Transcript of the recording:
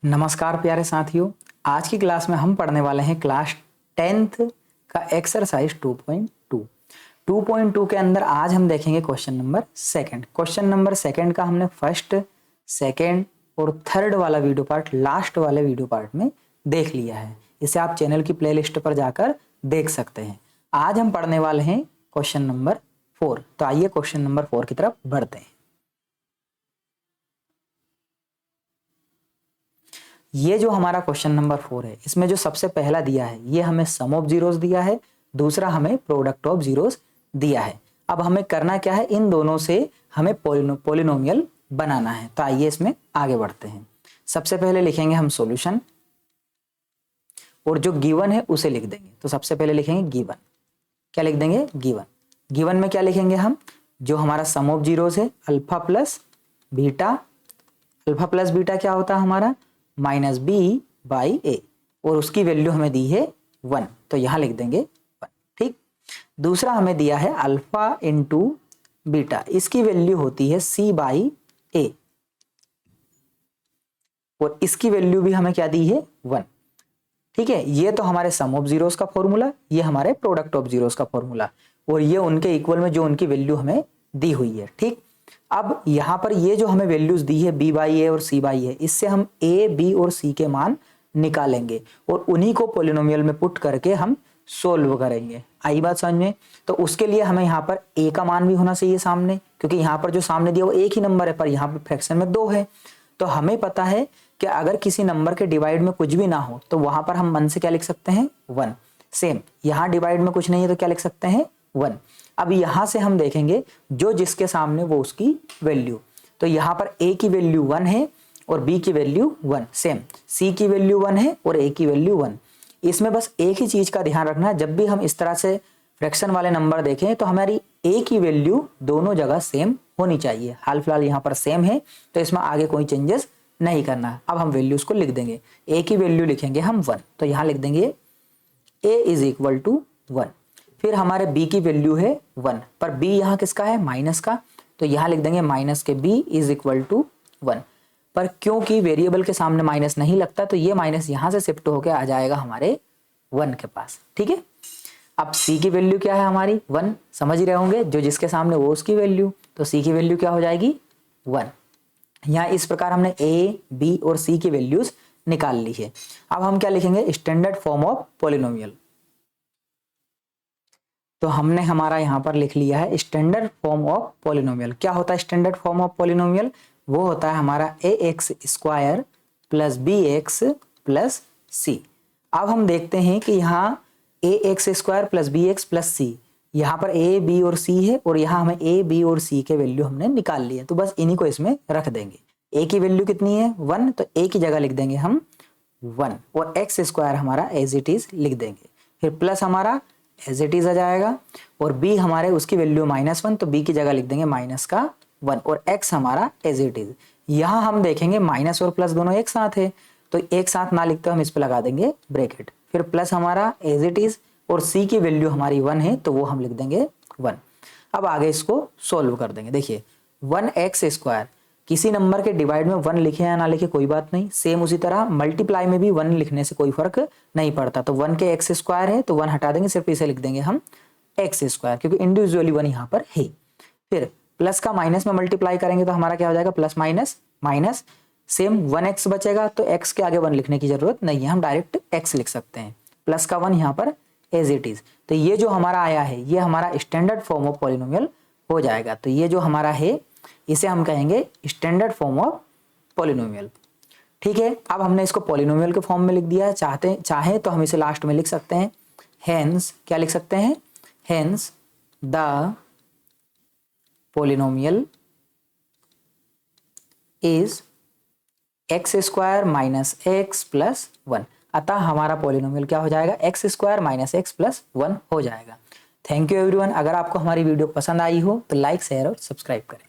नमस्कार प्यारे साथियों, आज की क्लास में हम पढ़ने वाले हैं क्लास 10th का एक्सरसाइज 2.2। 2.2 के अंदर आज हम देखेंगे question number second. Question number second का हमने फर्स्ट, सेकंड और थर्ड वाला वीडियो पार्ट लास्ट वाले वीडियो पार्ट में देख लिया है। इसे आप चैनल की प्लेलिस्ट पर जाकर देख सकते हैं। आज हम पढ़ने वाले हैं क्वेश्चन नंबर 4। तो आइए क्वेश्चन नंबर 4 की तरफ बढ़ते हैं। ये जो हमारा क्वेश्चन नंबर 4 है, इसमें जो सबसे पहला दिया है ये हमें सम ऑफ जीरोस दिया है, दूसरा हमें प्रोडक्ट ऑफ जीरोस दिया है। अब हमें करना क्या है, इन दोनों से हमें पॉलिनोमियल बनाना है। तो आइए इसमें आगे बढ़ते हैं। सबसे पहले लिखेंगे हम सॉल्यूशन और जो गिवन है उसे लिख देंगे। तो सबसे पहले लिखेंगे गिवन। क्या लिख देंगे? गिवन। गिवन में क्या लिखेंगे हम? जो हमारा सम ऑफ जीरोस है alpha plus beta. Alpha plus beta क्या होता है हमारा? माइनस बी बाई ए, और उसकी वैल्यू हमें दी है 1, तो यहां लिख देंगे 1। ठीक। दूसरा हमें दिया है अल्फा इंटू बीटा, इसकी वैल्यू होती है सी बाई ए, और इसकी वैल्यू भी हमें क्या दी है? 1। ठीक है। ये तो हमारे सम ऑफ जीरोस का फॉर्मूला, ये हमारे प्रोडक्ट ऑफ जीरोस का फॉर्मूला, और ये उनके इक्वल में जो उनकी वैल्यू हमें दी हुई है। ठीक। अब यहां पर ये जो हमें वैल्यूज दी है बी बाई ए और सी बाई ए, इससे हम ए, बी और सी के मान निकालेंगे और उन्हीं को पॉलिनोमियल में पुट करके हम सोल्व करेंगे। आई बात समझ में? तो उसके लिए हमें यहाँ पर ए का मान भी होना चाहिए सामने, क्योंकि यहाँ पर जो सामने दिया वो एक ही नंबर है, पर यहाँ पर फ्रैक्शन में 2 है। तो हमें पता है कि अगर किसी नंबर के डिवाइड में कुछ भी ना हो तो वहां पर हम 1 से क्या लिख सकते हैं? 1। सेम यहाँ डिवाइड में कुछ नहीं है तो क्या लिख सकते हैं? 1। अब यहां से हम देखेंगे जो जिसके सामने वो उसकी वैल्यू। तो यहां पर a की वैल्यू 1 है और b की वैल्यू 1। सेम c की वैल्यू 1 है और a की वैल्यू 1। इसमें बस एक ही चीज का ध्यान रखना है, जब भी हम इस तरह से फ्रैक्शन वाले नंबर देखें तो हमारी a की वैल्यू दोनों जगह सेम होनी चाहिए। हाल फिलहाल यहाँ पर सेम है तो इसमें आगे कोई चेंजेस नहीं करना है। अब हम वैल्यूज को लिख देंगे। a की वैल्यू लिखेंगे हम 1, तो यहाँ लिख देंगे a इज इक्वल टू 1। फिर हमारे b की वैल्यू है 1, पर b यहाँ किसका है? माइनस का, तो यहाँ लिख देंगे माइनस के b इज इक्वल टू 1। पर क्योंकि वेरिएबल के सामने माइनस नहीं लगता तो ये माइनस यहाँ से शिफ्ट होकर आ जाएगा हमारे 1 के पास। ठीक है। अब c की वैल्यू क्या है हमारी? 1। समझ ही रहे होंगे, जो जिसके सामने वो उसकी वैल्यू, तो c की वैल्यू क्या हो जाएगी? 1। यहाँ इस प्रकार हमने a, b और c की वैल्यूज निकाल ली है। अब हम क्या लिखेंगे? Standard form of polynomial. तो हमने हमारा यहाँ पर लिख लिया है स्टैंडर्ड फॉर्म ऑफ पॉलिनोमियल। क्या होता है स्टैंडर्ड फॉर्म ऑफ पॉलिनोमियल? वो होता है हमारा ax square plus bx plus c। अब हम देखते हैं कि यहाँ ax square plus bx plus c, यहाँ पर a, b और c है, और यहाँ हमें a, b और c के वैल्यू हमने निकाल ली है, तो बस इन्हीं को इसमें रख देंगे। a की वैल्यू कितनी है? 1, तो a की जगह लिख देंगे हम 1, और x स्क्वायर हमारा एज इट इज लिख देंगे। फिर प्लस हमारा एज इट इज आ जाएगा, और b हमारे उसकी वैल्यू -1, तो b की जगह लिख देंगे माइनस का 1, और x हमारा एज इट इज। यहाँ हम देखेंगे माइनस और प्लस दोनों एक साथ है, तो एक साथ ना लिखते हम इस पे लगा देंगे ब्रैकेट। फिर प्लस हमारा एज इट इज, और c की वैल्यू हमारी 1 है तो वो हम लिख देंगे 1। अब आगे इसको सोल्व कर देंगे। देखिए 1x स्क्वायर, किसी नंबर के डिवाइड में 1 लिखे या ना लिखे कोई बात नहीं, सेम उसी तरह मल्टीप्लाई में भी 1 लिखने से कोई फर्क नहीं पड़ता। तो 1 के x स्क्वायर है तो 1 हटा देंगे, सिर्फ इसे लिख देंगे हम x स्क्वायर, क्योंकि इंडिविजुअली 1 यहाँ पर है। फिर प्लस का माइनस में मल्टीप्लाई करेंगे तो हमारा क्या हो जाएगा? Plus minus minus, same 1x बचेगा, तो x के आगे 1 लिखने की जरूरत नहीं है, हम डायरेक्ट x लिख सकते हैं। प्लस का 1 यहाँ पर एज इट इज। तो ये जो हमारा आया है ये हमारा स्टैंडर्ड फॉर्म ऑफ पॉलिनोमियल हो जाएगा। तो ये जो हमारा है इसे हम कहेंगे स्टैंडर्ड फॉर्म ऑफ पॉलिनोमियल। ठीक है। अब हमने इसको पॉलिनोमियल के फॉर्म में लिख दिया है। चाहे तो हम इसे लास्ट में लिख सकते हैं, हेंस क्या लिख सकते हैं? Hence the polynomial is x square minus x plus 1। अतः हमारा पॉलिनोमियल क्या हो जाएगा? X square minus x plus 1 हो जाएगा। Thank you everyone. अगर आपको हमारी वीडियो पसंद आई हो तो लाइक, शेयर और सब्सक्राइब करें।